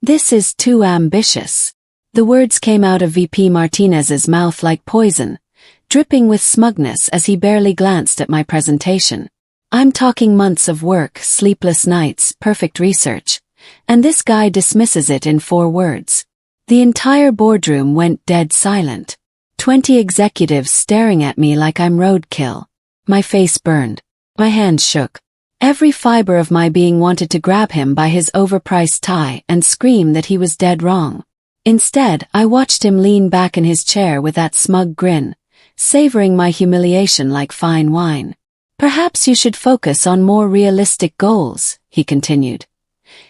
This is too ambitious. The words came out of VP Martinez's mouth like poison, dripping with smugness as he barely glanced at my presentation. I'm talking months of work, sleepless nights, perfect research, and this guy dismisses it in 4 words. The entire boardroom went dead silent. 20 executives staring at me like I'm roadkill. My face burned. My hands shook. Every fiber of my being wanted to grab him by his overpriced tie and scream that he was dead wrong. Instead, I watched him lean back in his chair with that smug grin, savoring my humiliation like fine wine. Perhaps you should focus on more realistic goals, he continued,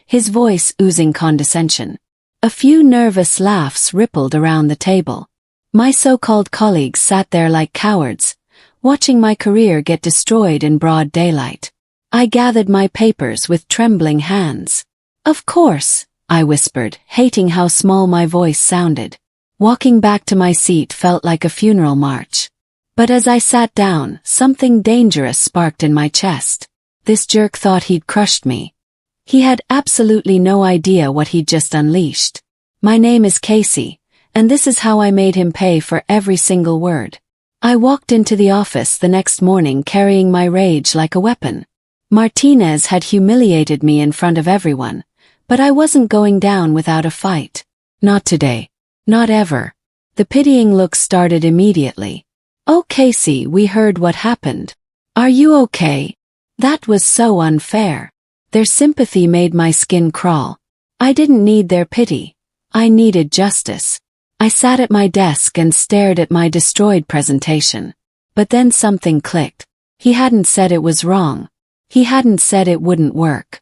his voice oozing condescension. A few nervous laughs rippled around the table. My so-called colleagues sat there like cowards, watching my career get destroyed in broad daylight. I gathered my papers with trembling hands. Of course, I whispered, hating how small my voice sounded. Walking back to my seat felt like a funeral march. But as I sat down, something dangerous sparked in my chest. This jerk thought he'd crushed me. He had absolutely no idea what he'd just unleashed. My name is Casey, and this is how I made him pay for every single word. I walked into the office the next morning carrying my rage like a weapon. Martinez had humiliated me in front of everyone, but I wasn't going down without a fight. Not today. Not ever. The pitying look started immediately. Oh, Casey, we heard what happened. Are you okay? That was so unfair. Their sympathy made my skin crawl. I didn't need their pity. I needed justice. I sat at my desk and stared at my destroyed presentation. But then something clicked. He hadn't said it was wrong. He hadn't said it wouldn't work.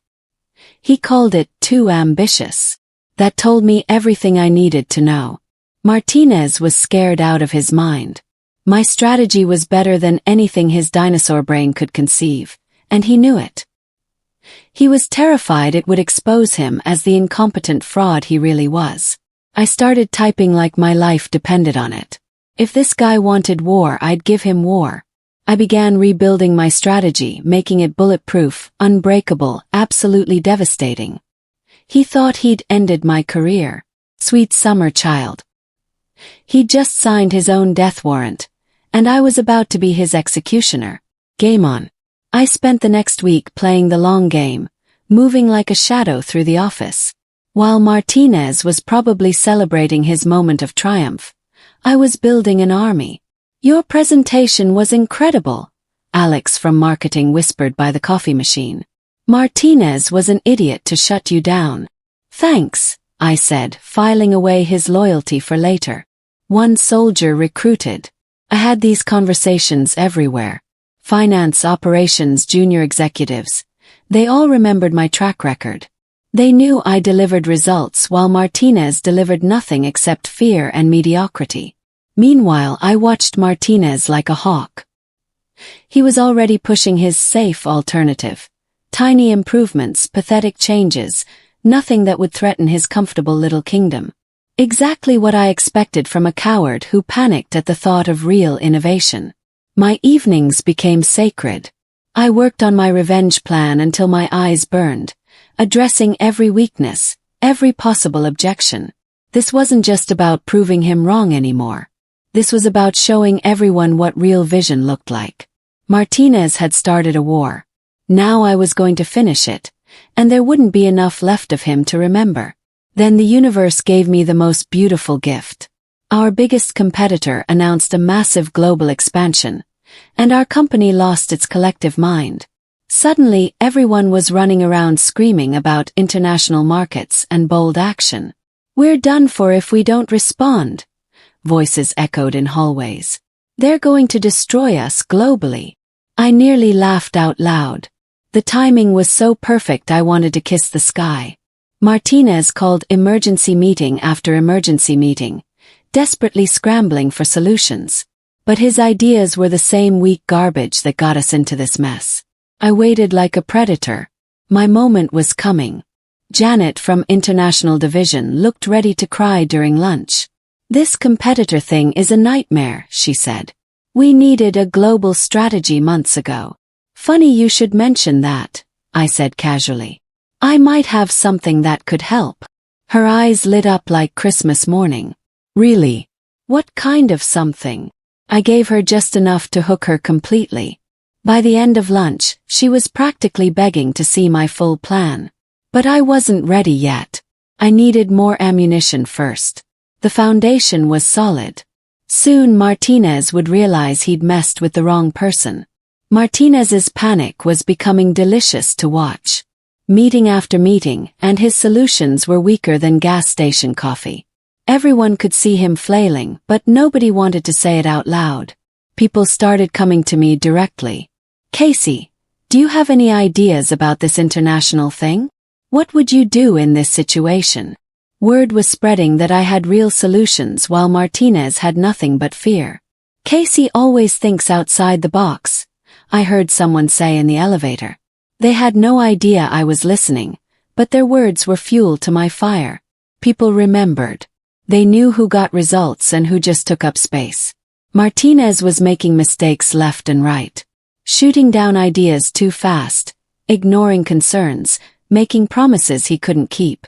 He called it too ambitious. That told me everything I needed to know. Martinez was scared out of his mind. My strategy was better than anything his dinosaur brain could conceive, and he knew it. He was terrified it would expose him as the incompetent fraud he really was. I started typing like my life depended on it. If this guy wanted war, I'd give him war. I began rebuilding my strategy, making it bulletproof, unbreakable, absolutely devastating. He thought he'd ended my career. Sweet summer child. He'd just signed his own death warrant, and I was about to be his executioner. Game on. I spent the next week playing the long game, moving like a shadow through the office. While Martinez was probably celebrating his moment of triumph, I was building an army. Your presentation was incredible, Alex from marketing whispered by the coffee machine. Martinez was an idiot to shut you down. Thanks, I said, filing away his loyalty for later. One soldier recruited. I had these conversations everywhere. Finance, operations, junior executives. They all remembered my track record. They knew I delivered results while Martinez delivered nothing except fear and mediocrity. Meanwhile, I watched Martinez like a hawk. He was already pushing his safe alternative. Tiny improvements, pathetic changes, nothing that would threaten his comfortable little kingdom. Exactly what I expected from a coward who panicked at the thought of real innovation. My evenings became sacred. I worked on my revenge plan until my eyes burned, addressing every weakness, every possible objection. This wasn't just about proving him wrong anymore. This was about showing everyone what real vision looked like. Martinez had started a war. Now I was going to finish it, and there wouldn't be enough left of him to remember. Then the universe gave me the most beautiful gift. Our biggest competitor announced a massive global expansion, and our company lost its collective mind. Suddenly, everyone was running around screaming about international markets and bold action. We're done for if we don't respond. Voices echoed in hallways. They're going to destroy us globally. I nearly laughed out loud. The timing was so perfect I wanted to kiss the sky. Martinez called emergency meeting after emergency meeting, desperately scrambling for solutions. But his ideas were the same weak garbage that got us into this mess. I waited like a predator. My moment was coming. Janet from International Division looked ready to cry during lunch. This competitor thing is a nightmare, she said. We needed a global strategy months ago. Funny you should mention that, I said casually. I might have something that could help. Her eyes lit up like Christmas morning. Really? What kind of something? I gave her just enough to hook her completely. By the end of lunch, she was practically begging to see my full plan. But I wasn't ready yet. I needed more ammunition first. The foundation was solid. Soon Martinez would realize he'd messed with the wrong person. Martinez's panic was becoming delicious to watch. Meeting after meeting, and his solutions were weaker than gas station coffee. Everyone could see him flailing, but nobody wanted to say it out loud. People started coming to me directly. Casey, do you have any ideas about this international thing? What would you do in this situation? Word was spreading that I had real solutions while Martinez had nothing but fear. Casey always thinks outside the box, I heard someone say in the elevator. They had no idea I was listening, but their words were fuel to my fire. People remembered. They knew who got results and who just took up space. Martinez was making mistakes left and right. Shooting down ideas too fast, ignoring concerns, making promises he couldn't keep.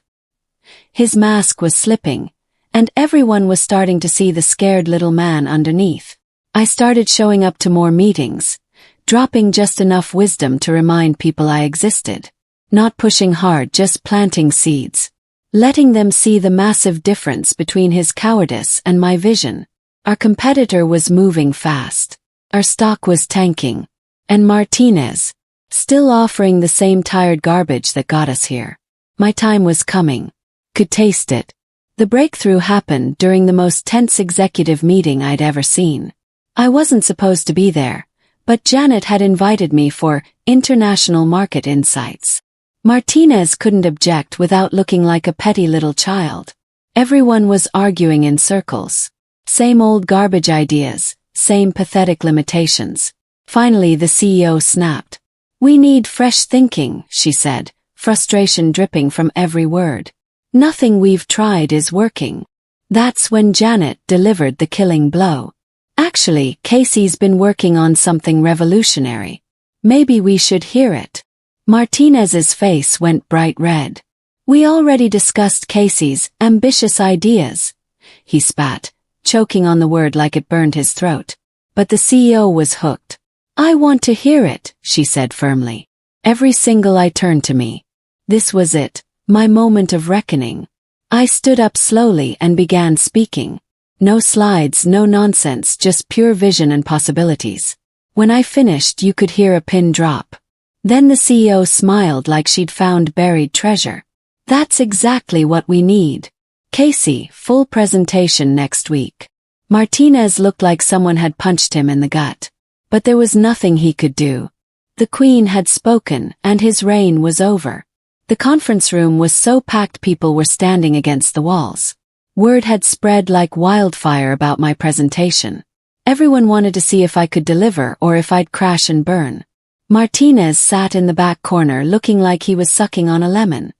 His mask was slipping, and everyone was starting to see the scared little man underneath. I started showing up to more meetings, dropping just enough wisdom to remind people I existed. Not pushing hard, just planting seeds. Letting them see the massive difference between his cowardice and my vision. Our competitor was moving fast. Our stock was tanking. And Martinez, still offering the same tired garbage that got us here. My time was coming. Could taste it. The breakthrough happened during the most tense executive meeting I'd ever seen. I wasn't supposed to be there, but Janet had invited me for International Market Insights. Martinez couldn't object without looking like a petty little child. Everyone was arguing in circles. Same old garbage ideas, same pathetic limitations. Finally the CEO snapped. "We need fresh thinking," she said, frustration dripping from every word. "Nothing we've tried is working." That's when Janet delivered the killing blow. "Actually, Casey's been working on something revolutionary. Maybe we should hear it." Martinez's face went bright red. "We already discussed Casey's ambitious ideas." He spat, choking on the word like it burned his throat. But the CEO was hooked. "I want to hear it," she said firmly. Every single eye turned to me. This was it, my moment of reckoning. I stood up slowly and began speaking. No slides, no nonsense, just pure vision and possibilities. When I finished, you could hear a pin drop. Then the CEO smiled like she'd found buried treasure. "That's exactly what we need. Casey, full presentation next week." Martinez looked like someone had punched him in the gut. But there was nothing he could do. The Queen had spoken, and his reign was over. The conference room was so packed people were standing against the walls. Word had spread like wildfire about my presentation. Everyone wanted to see if I could deliver or if I'd crash and burn. Martinez sat in the back corner looking like he was sucking on a lemon.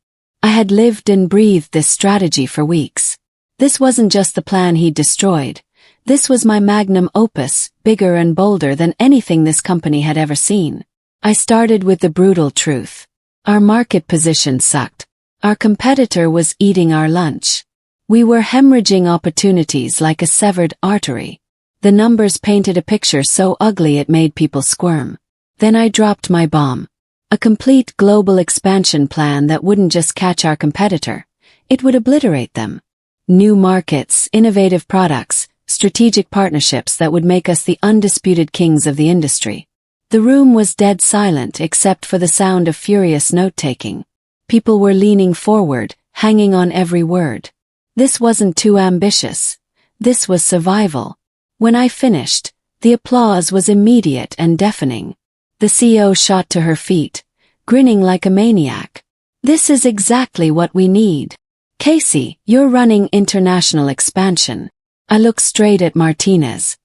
I had lived and breathed this strategy for weeks. This wasn't just the plan he'd destroyed. This was my magnum opus, bigger and bolder than anything this company had ever seen. I started with the brutal truth. Our market position sucked. Our competitor was eating our lunch. We were hemorrhaging opportunities like a severed artery. The numbers painted a picture so ugly it made people squirm. Then I dropped my bomb. A complete global expansion plan that wouldn't just catch our competitor. It would obliterate them. New markets, innovative products, strategic partnerships that would make us the undisputed kings of the industry. The room was dead silent except for the sound of furious note-taking. People were leaning forward, hanging on every word. This wasn't too ambitious. This was survival. When I finished, the applause was immediate and deafening. The CEO shot to her feet, grinning like a maniac. "This is exactly what we need. Casey, you're running international expansion." I looked straight at Martinez.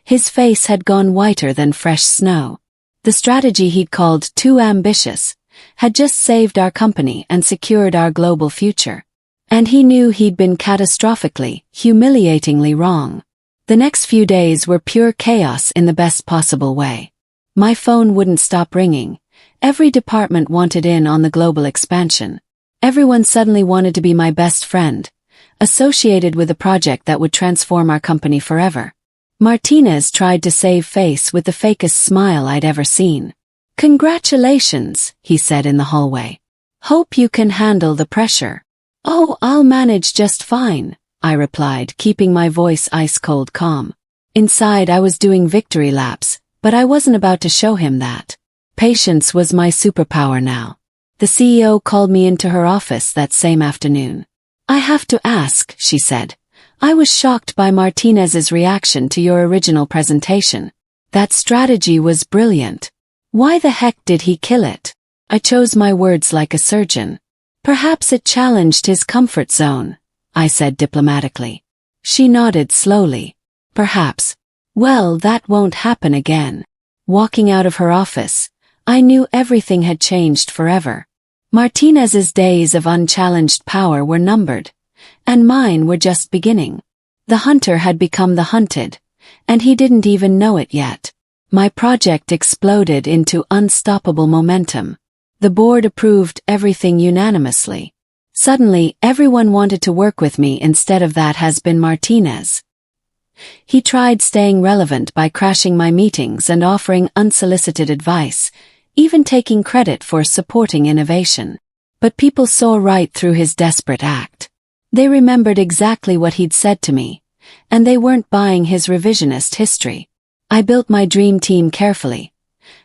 His face had gone whiter than fresh snow. The strategy he'd called too ambitious had just saved our company and secured our global future. And he knew he'd been catastrophically, humiliatingly wrong. The next few days were pure chaos in the best possible way. My phone wouldn't stop ringing. Every department wanted in on the global expansion. Everyone suddenly wanted to be my best friend, associated with a project that would transform our company forever. Martinez tried to save face with the fakest smile I'd ever seen. "Congratulations," he said in the hallway. "Hope you can handle the pressure." "Oh, I'll manage just fine," I replied, keeping my voice ice-cold calm. Inside I was doing victory laps, but I wasn't about to show him that. Patience was my superpower now. The CEO called me into her office that same afternoon. "I have to ask," she said. "I was shocked by Martinez's reaction to your original presentation. That strategy was brilliant. Why the heck did he kill it?" I chose my words like a surgeon. "Perhaps it challenged his comfort zone," I said diplomatically. She nodded slowly. "Perhaps. Well, that won't happen again." Walking out of her office, I knew everything had changed forever. Martinez's days of unchallenged power were numbered, and mine were just beginning. The hunter had become the hunted, and he didn't even know it yet. My project exploded into unstoppable momentum. The board approved everything unanimously. Suddenly, everyone wanted to work with me instead of that has-been Martinez. He tried staying relevant by crashing my meetings and offering unsolicited advice, even taking credit for supporting innovation. But people saw right through his desperate act. They remembered exactly what he'd said to me, and they weren't buying his revisionist history. I built my dream team carefully.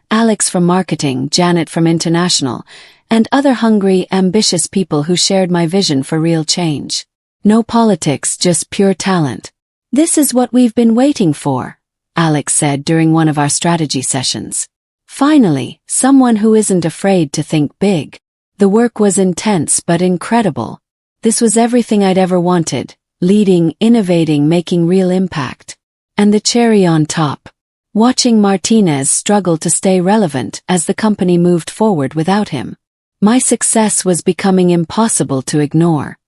Alex from marketing, Janet from international, and other hungry, ambitious people who shared my vision for real change. No politics, just pure talent. "This is what we've been waiting for," Alex said during one of our strategy sessions. "Finally, someone who isn't afraid to think big." The work was intense but incredible. This was everything I'd ever wanted: leading, innovating, making real impact. And the cherry on top, watching Martinez struggle to stay relevant as the company moved forward without him. My success was becoming impossible to ignore.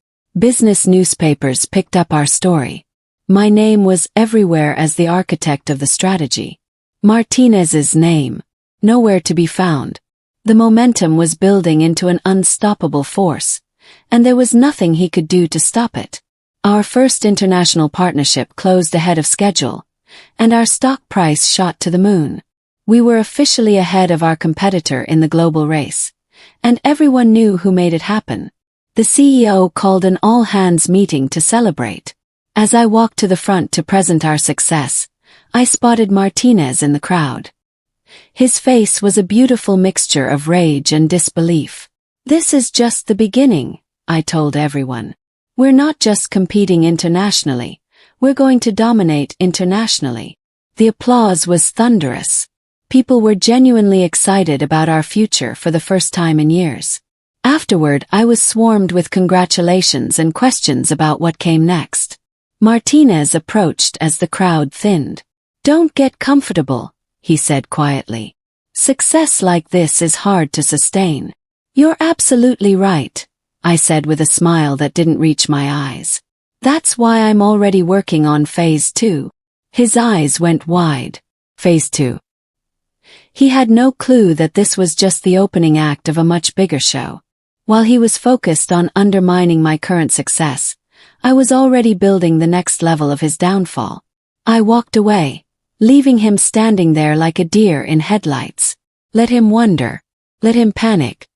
Business newspapers picked up our story. My name was everywhere as the architect of the strategy. Martinez's name, nowhere to be found. The momentum was building into an unstoppable force, and there was nothing he could do to stop it. Our first international partnership closed ahead of schedule, and our stock price shot to the moon. We were officially ahead of our competitor in the global race, and everyone knew who made it happen. The CEO called an all-hands meeting to celebrate. As I walked to the front to present our success, I spotted Martinez in the crowd. His face was a beautiful mixture of rage and disbelief. "This is just the beginning," I told everyone. "We're not just competing internationally, we're going to dominate internationally." The applause was thunderous. People were genuinely excited about our future for the first time in years. Afterward, I was swarmed with congratulations and questions about what came next. Martinez approached as the crowd thinned. "Don't get comfortable," he said quietly. "Success like this is hard to sustain." "You're absolutely right," I said with a smile that didn't reach my eyes. "That's why I'm already working on phase 2. His eyes went wide. Phase 2. He had no clue that this was just the opening act of a much bigger show. While he was focused on undermining my current success, I was already building the next level of his downfall. I walked away, leaving him standing there like a deer in headlights. Let him wonder. Let him panic.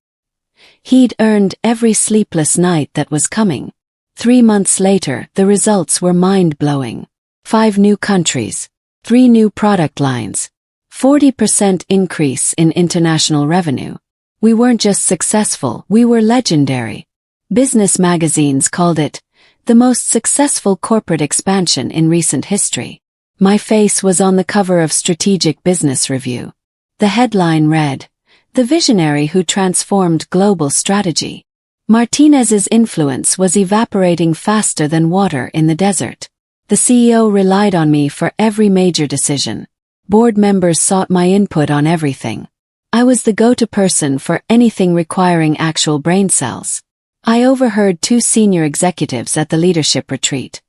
He'd earned every sleepless night that was coming. 3 months later, the results were mind-blowing. 5 new countries, 3 new product lines, 40% increase in international revenue. We weren't just successful, we were legendary. Business magazines called it the most successful corporate expansion in recent history. My face was on the cover of Strategic Business Review. The headline read, "The Visionary Who Transformed Global Strategy." Martinez's influence was evaporating faster than water in the desert. The CEO relied on me for every major decision. Board members sought my input on everything. I was the go-to person for anything requiring actual brain cells. I overheard 2 senior executives at the leadership retreat.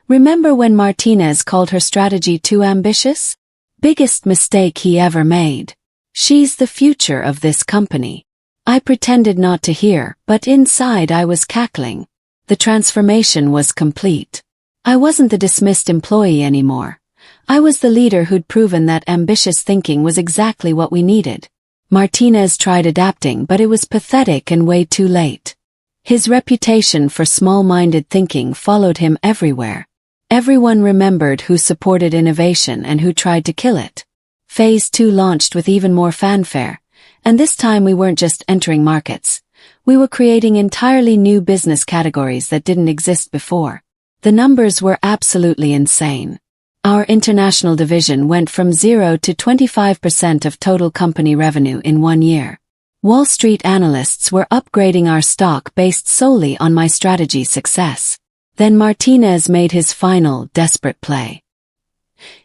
"Remember when Martinez called her strategy too ambitious? Biggest mistake he ever made. She's the future of this company." I pretended not to hear, but inside I was cackling. The transformation was complete. I wasn't the dismissed employee anymore. I was the leader who'd proven that ambitious thinking was exactly what we needed. Martinez tried adapting, but it was pathetic and way too late. His reputation for small-minded thinking followed him everywhere. Everyone remembered who supported innovation and who tried to kill it. Phase 2 launched with even more fanfare, and this time we weren't just entering markets. We were creating entirely new business categories that didn't exist before. The numbers were absolutely insane. Our international division went from 0 to 25% of total company revenue in 1 year. Wall Street analysts were upgrading our stock based solely on my strategy success. Then Martinez made his final, desperate play.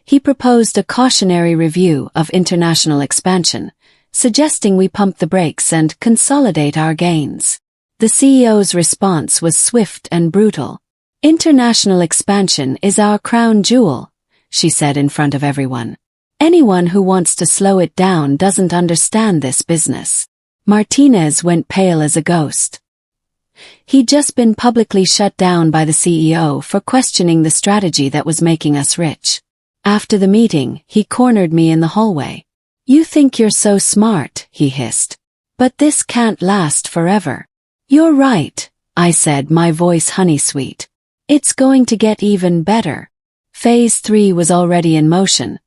He proposed a cautionary review of international expansion, suggesting we pump the brakes and consolidate our gains. The CEO's response was swift and brutal. "International expansion is our crown jewel," she said in front of everyone. "Anyone who wants to slow it down doesn't understand this business." Martinez went pale as a ghost. He'd just been publicly shut down by the CEO for questioning the strategy that was making us rich. After the meeting, he cornered me in the hallway. "You think you're so smart," he hissed. "But this can't last forever." "You're right," I said, my voice honey-sweet. "It's going to get even better." Phase 3 was already in motion,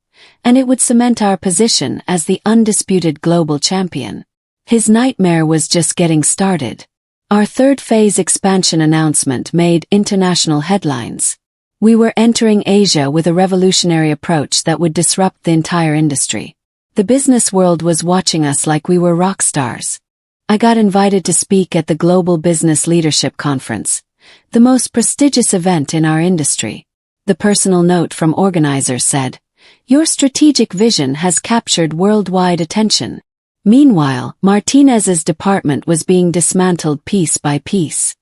and it would cement our position as the undisputed global champion. His nightmare was just getting started. Our third phase expansion announcement made international headlines. We were entering Asia with a revolutionary approach that would disrupt the entire industry. The business world was watching us like we were rock stars. I got invited to speak at the Global Business Leadership Conference, the most prestigious event in our industry. The personal note from organizers said, "Your strategic vision has captured worldwide attention." Meanwhile, Martinez's department was being dismantled piece by piece.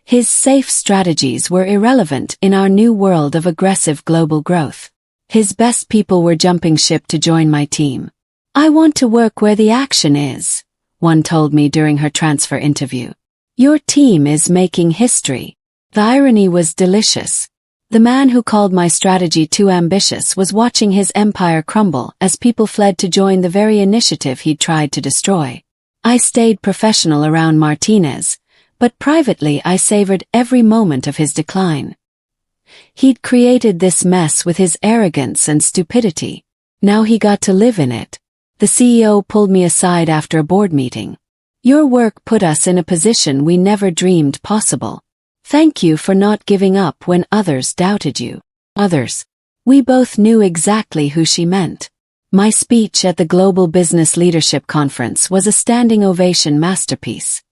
His safe strategies were irrelevant in our new world of aggressive global growth. His best people were jumping ship to join my team. "I want to work where the action is," one told me during her transfer interview. "Your team is making history." The irony was delicious. The man who called my strategy too ambitious was watching his empire crumble as people fled to join the very initiative he'd tried to destroy. I stayed professional around Martinez, but privately I savored every moment of his decline. He'd created this mess with his arrogance and stupidity. Now he got to live in it. The CEO pulled me aside after a board meeting. "Your work put us in a position we never dreamed possible. Thank you for not giving up when others doubted you." Others. We both knew exactly who she meant. My speech at the Global Business Leadership Conference was a standing ovation masterpiece.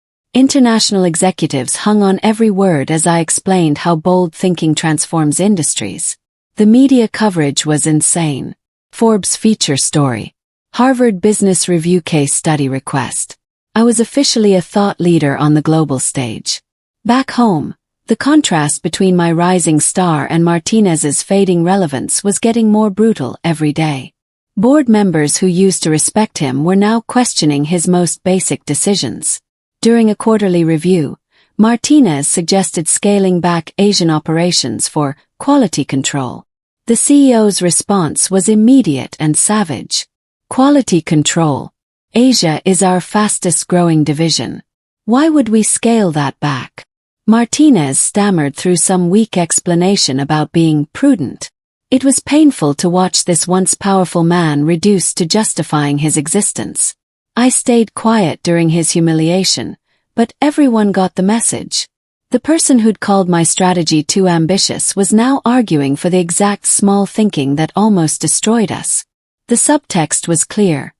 International executives hung on every word as I explained how bold thinking transforms industries. The media coverage was insane. Forbes feature story. Harvard Business Review case study request. I was officially a thought leader on the global stage. Back home, the contrast between my rising star and Martinez's fading relevance was getting more brutal every day. Board members who used to respect him were now questioning his most basic decisions. During a quarterly review, Martinez suggested scaling back Asian operations for quality control. The CEO's response was immediate and savage. "Quality control. Asia is our fastest-growing division. Why would we scale that back?" Martinez stammered through some weak explanation about being prudent. It was painful to watch this once powerful man reduced to justifying his existence. I stayed quiet during his humiliation, but everyone got the message. The person who'd called my strategy too ambitious was now arguing for the exact small thinking that almost destroyed us. The subtext was clear.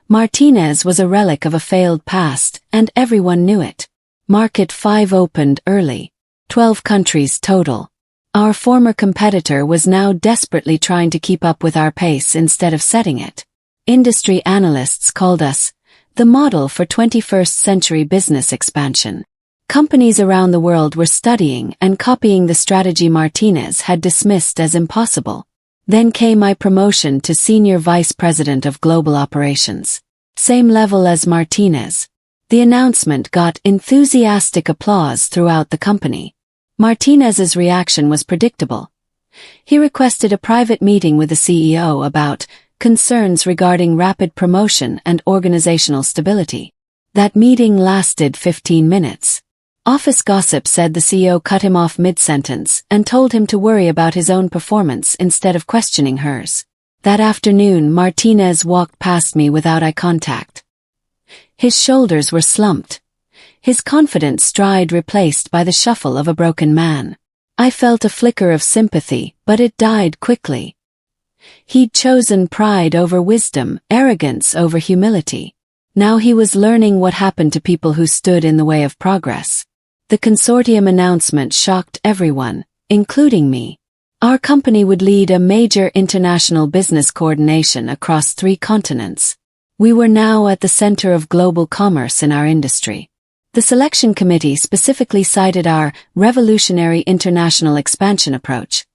Martinez was a relic of a failed past, and everyone knew it. Market 5 opened early. 12 countries total. Our former competitor was now desperately trying to keep up with our pace instead of setting it. Industry analysts called us the model for 21st century business expansion. Companies around the world were studying and copying the strategy Martinez had dismissed as impossible. Then came my promotion to Senior Vice President of Global Operations. Same level as Martinez. The announcement got enthusiastic applause throughout the company. Martinez's reaction was predictable. He requested a private meeting with the CEO about concerns regarding rapid promotion and organizational stability. That meeting lasted 15 minutes. Office gossip said the CEO cut him off mid-sentence and told him to worry about his own performance instead of questioning hers. That afternoon, Martinez walked past me without eye contact. His shoulders were slumped, his confident stride replaced by the shuffle of a broken man. I felt a flicker of sympathy, but it died quickly. He'd chosen pride over wisdom, arrogance over humility. Now he was learning what happened to people who stood in the way of progress. The consortium announcement shocked everyone, including me. Our company would lead a major international business coordination across 3 continents. We were now at the center of global commerce in our industry. The selection committee specifically cited our revolutionary international expansion approach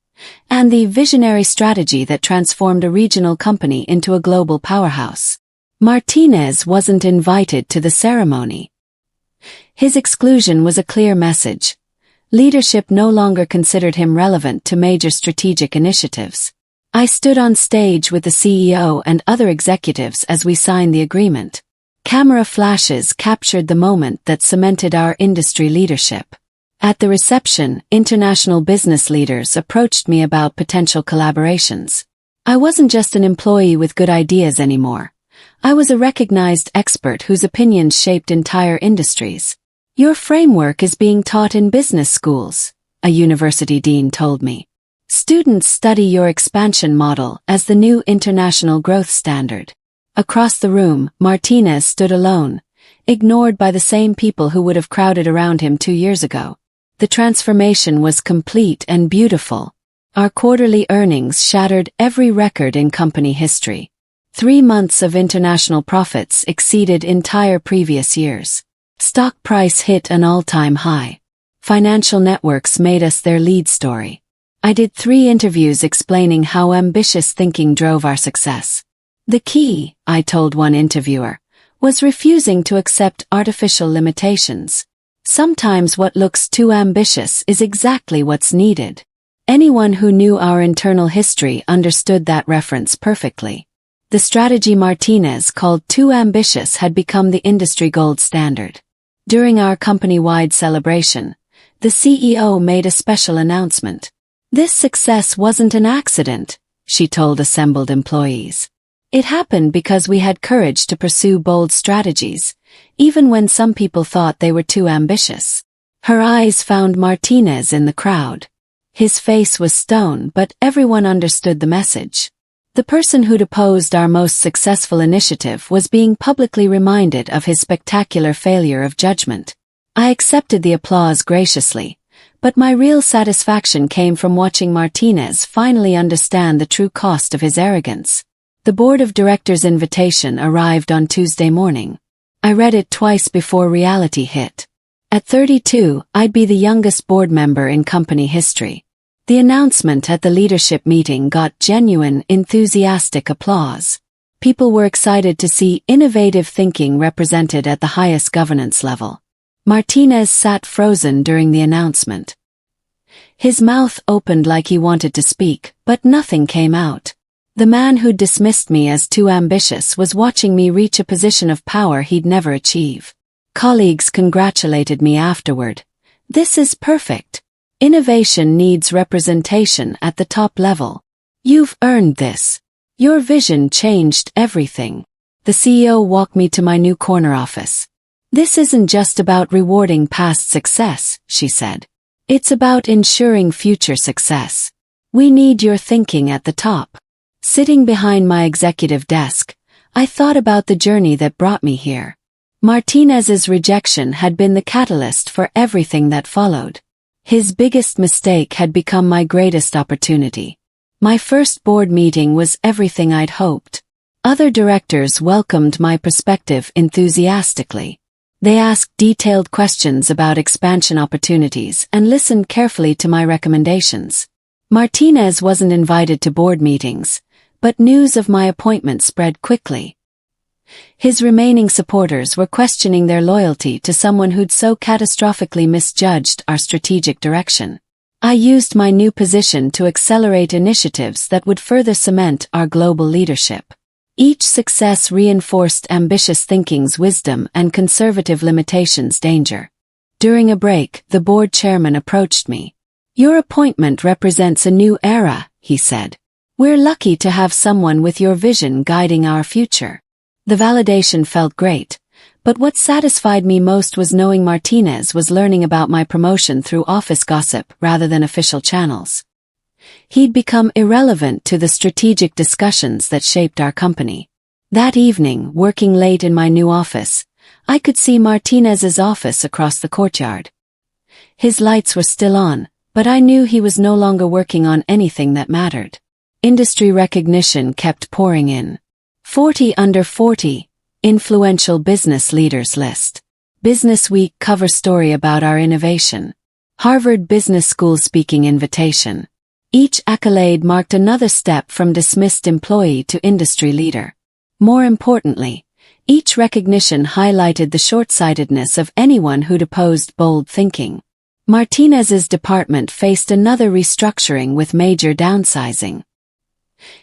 and the visionary strategy that transformed a regional company into a global powerhouse. Martinez wasn't invited to the ceremony. His exclusion was a clear message. Leadership no longer considered him relevant to major strategic initiatives. I stood on stage with the CEO and other executives as we signed the agreement. Camera flashes captured the moment that cemented our industry leadership. At the reception, international business leaders approached me about potential collaborations. I wasn't just an employee with good ideas anymore. I was a recognized expert whose opinions shaped entire industries. Your framework is being taught in business schools, a university dean told me. Students study your expansion model as the new international growth standard. Across the room, Martinez stood alone, ignored by the same people who would have crowded around him 2 years ago. The transformation was complete and beautiful. Our quarterly earnings shattered every record in company history. 3 months of international profits exceeded entire previous years. Stock price hit an all-time high. Financial networks made us their lead story. I did 3 interviews explaining how ambitious thinking drove our success. The key, I told one interviewer, was refusing to accept artificial limitations. Sometimes what looks too ambitious is exactly what's needed. Anyone who knew our internal history understood that reference perfectly. The strategy Martinez called too ambitious had become the industry gold standard. During our company-wide celebration, the CEO made a special announcement. This success wasn't an accident, she told assembled employees. It happened because we had courage to pursue bold strategies, even when some people thought they were too ambitious. Her eyes found Martinez in the crowd. His face was stone, but everyone understood the message. The person who'd opposed our most successful initiative was being publicly reminded of his spectacular failure of judgment. I accepted the applause graciously, but my real satisfaction came from watching Martinez finally understand the true cost of his arrogance. The board of directors' invitation arrived on Tuesday morning. I read it twice before reality hit. At 32, I'd be the youngest board member in company history. The announcement at the leadership meeting got genuine, enthusiastic applause. People were excited to see innovative thinking represented at the highest governance level. Martinez sat frozen during the announcement. His mouth opened like he wanted to speak, but nothing came out. The man who'd dismissed me as too ambitious was watching me reach a position of power he'd never achieve. Colleagues congratulated me afterward. This is perfect. Innovation needs representation at the top level. You've earned this. Your vision changed everything. The CEO walked me to my new corner office. This isn't just about rewarding past success, she said. It's about ensuring future success. We need your thinking at the top. Sitting behind my executive desk, I thought about the journey that brought me here. Martinez's rejection had been the catalyst for everything that followed. His biggest mistake had become my greatest opportunity. My first board meeting was everything I'd hoped. Other directors welcomed my perspective enthusiastically. They asked detailed questions about expansion opportunities and listened carefully to my recommendations. Martinez wasn't invited to board meetings, but news of my appointment spread quickly. His remaining supporters were questioning their loyalty to someone who'd so catastrophically misjudged our strategic direction. I used my new position to accelerate initiatives that would further cement our global leadership. Each success reinforced ambitious thinking's wisdom and conservative limitations' danger. During a break, the board chairman approached me. "Your appointment represents a new era," he said. "We're lucky to have someone with your vision guiding our future." The validation felt great, but what satisfied me most was knowing Martinez was learning about my promotion through office gossip rather than official channels. He'd become irrelevant to the strategic discussions that shaped our company. That evening, working late in my new office, I could see Martinez's office across the courtyard. His lights were still on, but I knew he was no longer working on anything that mattered. Industry recognition kept pouring in. 40 under 40, influential business leaders list. Business Week cover story about our innovation. Harvard Business School speaking invitation. Each accolade marked another step from dismissed employee to industry leader. More importantly, each recognition highlighted the short-sightedness of anyone who'd opposed bold thinking. Martinez's department faced another restructuring with major downsizing.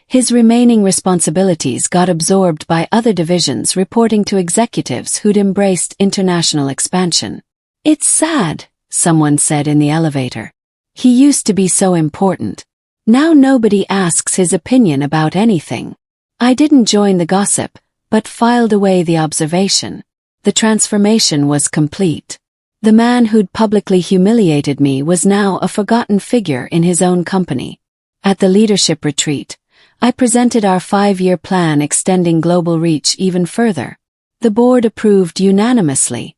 His remaining responsibilities got absorbed by other divisions reporting to executives who'd embraced international expansion. "It's sad," someone said in the elevator. "He used to be so important. Now nobody asks his opinion about anything." I didn't join the gossip, but filed away the observation. The transformation was complete. The man who'd publicly humiliated me was now a forgotten figure in his own company. At the leadership retreat, I presented our 5-year plan extending global reach even further. The board approved unanimously,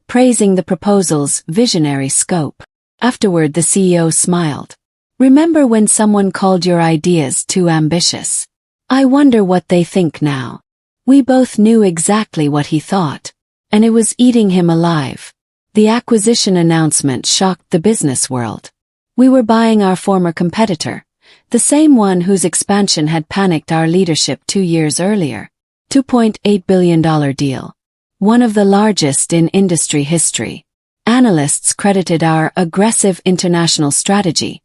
praising the proposal's visionary scope. Afterward, the CEO smiled. "Remember when someone called your ideas too ambitious? I wonder what they think now." We both knew exactly what he thought, and it was eating him alive. The acquisition announcement shocked the business world. We were buying our former competitor, the same one whose expansion had panicked our leadership 2 years earlier. $2.8 billion deal. One of the largest in industry history. Analysts credited our aggressive international strategy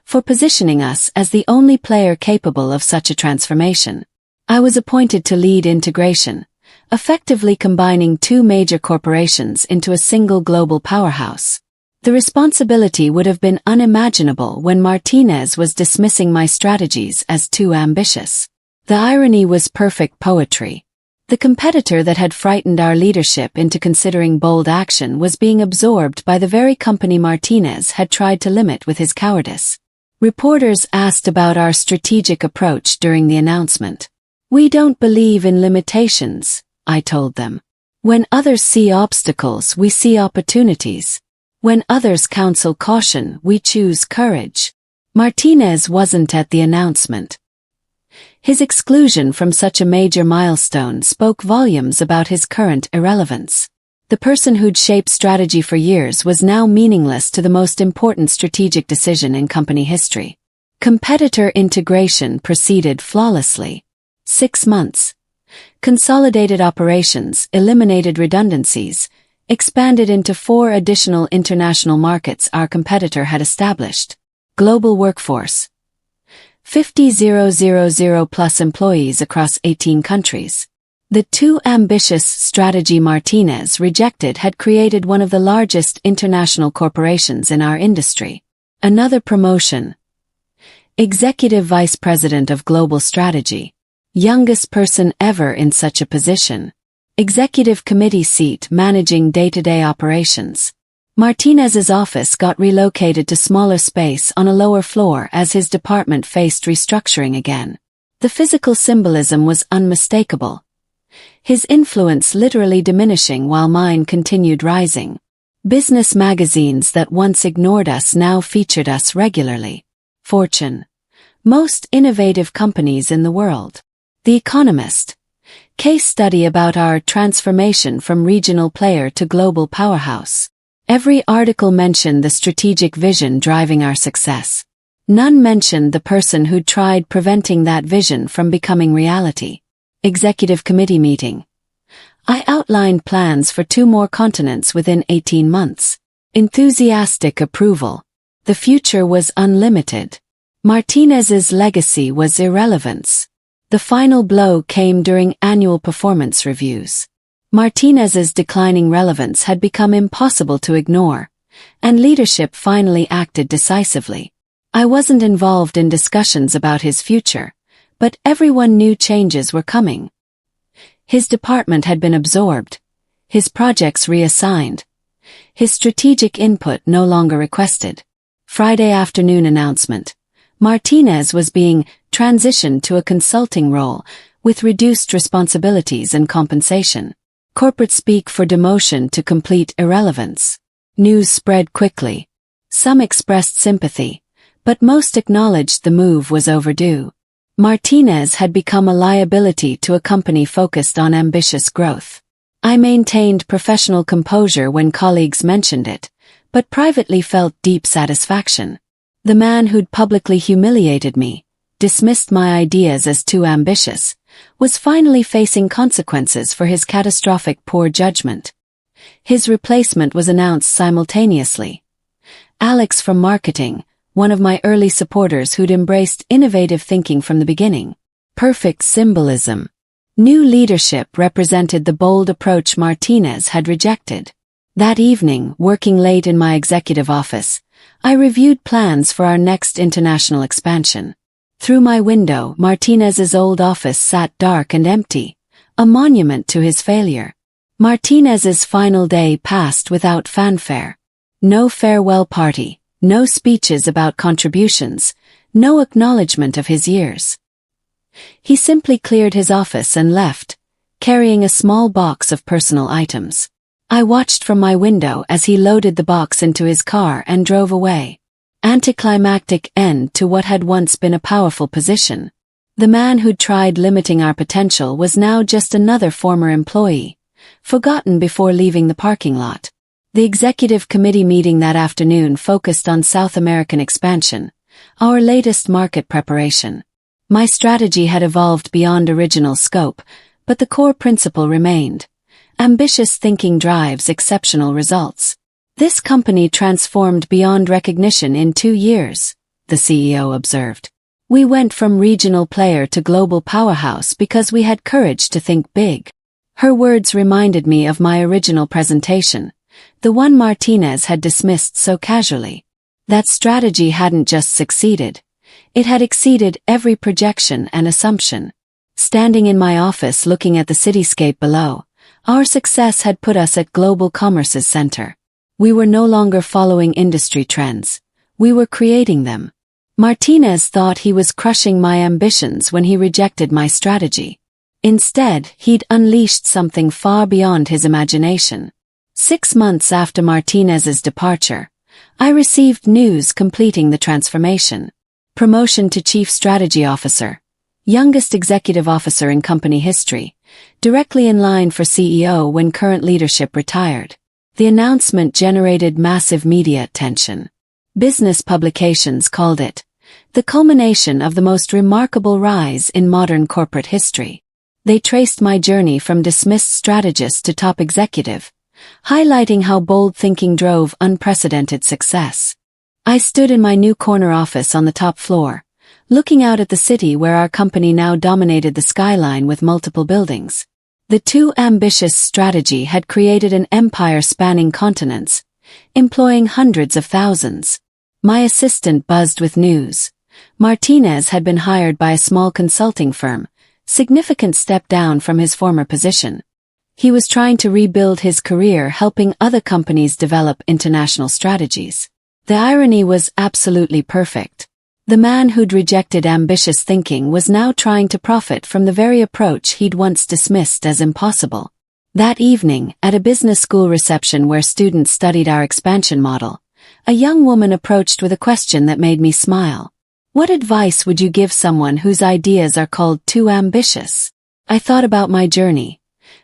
for positioning us as the only player capable of such a transformation. I was appointed to lead integration, effectively combining 2 major corporations into a single global powerhouse. The responsibility would have been unimaginable when Martinez was dismissing my strategies as too ambitious. The irony was perfect poetry. The competitor that had frightened our leadership into considering bold action was being absorbed by the very company Martinez had tried to limit with his cowardice. Reporters asked about our strategic approach during the announcement. "We don't believe in limitations," I told them. "When others see obstacles, we see opportunities. When others counsel caution, we choose courage." Martinez wasn't at the announcement. His exclusion from such a major milestone spoke volumes about his current irrelevance. The person who'd shaped strategy for years was now meaningless to the most important strategic decision in company history. Competitor integration proceeded flawlessly. 6 months. Consolidated operations, eliminated redundancies, expanded into 4 additional international markets our competitor had established. Global workforce. 50,000 plus employees across 18 countries. The too ambitious strategy Martinez rejected had created one of the largest international corporations in our industry. Another promotion. Executive Vice President of Global Strategy. Youngest person ever in such a position. Executive Committee seat managing day-to-day operations. Martinez's office got relocated to smaller space on a lower floor as his department faced restructuring again. The physical symbolism was unmistakable. His influence literally diminishing while mine continued rising. Business magazines that once ignored us now featured us regularly. Fortune. Most innovative companies in the world. The Economist. Case study about our transformation from regional player to global powerhouse. Every article mentioned the strategic vision driving our success. None mentioned the person who'd tried preventing that vision from becoming reality. Executive Committee meeting. I outlined plans for 2 more continents within 18 months. Enthusiastic approval. The future was unlimited. Martinez's legacy was irrelevance. The final blow came during annual performance reviews. Martinez's declining relevance had become impossible to ignore, and leadership finally acted decisively. I wasn't involved in discussions about his future, but everyone knew changes were coming. His department had been absorbed, his projects reassigned, his strategic input no longer requested. Friday afternoon announcement. Martinez was being transitioned to a consulting role with reduced responsibilities and compensation. Corporate speak for demotion to complete irrelevance. News spread quickly. Some expressed sympathy, but most acknowledged the move was overdue. Martinez had become a liability to a company focused on ambitious growth. I maintained professional composure when colleagues mentioned it, but privately felt deep satisfaction. The man who'd publicly humiliated me, dismissed my ideas as too ambitious, was finally facing consequences for his catastrophic poor judgment. His replacement was announced simultaneously. Alex from marketing, one of my early supporters who'd embraced innovative thinking from the beginning. Perfect symbolism. New leadership represented the bold approach Martinez had rejected. That evening, working late in my executive office, I reviewed plans for our next international expansion. Through my window, Martinez's old office sat dark and empty, a monument to his failure. Martinez's final day passed without fanfare. No farewell party, no speeches about contributions, no acknowledgement of his years. He simply cleared his office and left, carrying a small box of personal items. I watched from my window as he loaded the box into his car and drove away. Anticlimactic end to what had once been a powerful position. The man who'd tried limiting our potential was now just another former employee, forgotten before leaving the parking lot. The executive committee meeting that afternoon focused on South American expansion, our latest market preparation. My strategy had evolved beyond original scope, but the core principle remained. Ambitious thinking drives exceptional results. This company transformed beyond recognition in 2 years, the CEO observed. We went from regional player to global powerhouse because we had courage to think big. Her words reminded me of my original presentation, the one Martinez had dismissed so casually. That strategy hadn't just succeeded. It had exceeded every projection and assumption. Standing in my office looking at the cityscape below, our success had put us at global commerce's center. We were no longer following industry trends. We were creating them. Martinez thought he was crushing my ambitions when he rejected my strategy. Instead, he'd unleashed something far beyond his imagination. 6 months after Martinez's departure, I received news completing the transformation. Promotion to Chief Strategy Officer, youngest executive officer in company history, directly in line for CEO when current leadership retired. The announcement generated massive media attention. Business publications called it the culmination of the most remarkable rise in modern corporate history. They traced my journey from dismissed strategist to top executive, highlighting how bold thinking drove unprecedented success. I stood in my new corner office on the top floor, looking out at the city where our company now dominated the skyline with multiple buildings. The too ambitious strategy had created an empire spanning continents, employing hundreds of thousands. My assistant buzzed with news. Martinez had been hired by a small consulting firm, significant step down from his former position. He was trying to rebuild his career helping other companies develop international strategies. The irony was absolutely perfect. The man who'd rejected ambitious thinking was now trying to profit from the very approach he'd once dismissed as impossible. That evening, at a business school reception where students studied our expansion model, a young woman approached with a question that made me smile. What advice would you give someone whose ideas are called too ambitious? I thought about my journey,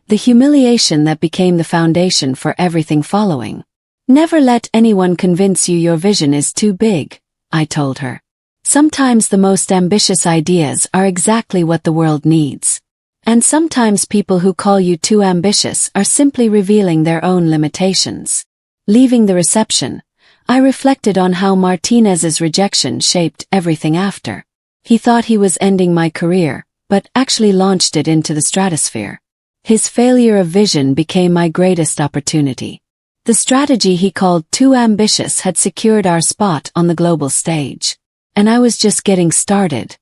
the humiliation that became the foundation for everything following. Never let anyone convince you your vision is too big, I told her. Sometimes the most ambitious ideas are exactly what the world needs. And sometimes people who call you too ambitious are simply revealing their own limitations. Leaving the reception, I reflected on how Martinez's rejection shaped everything after. He thought he was ending my career, but actually launched it into the stratosphere. His failure of vision became my greatest opportunity. The strategy he called too ambitious had secured our spot on the global stage. And I was just getting started.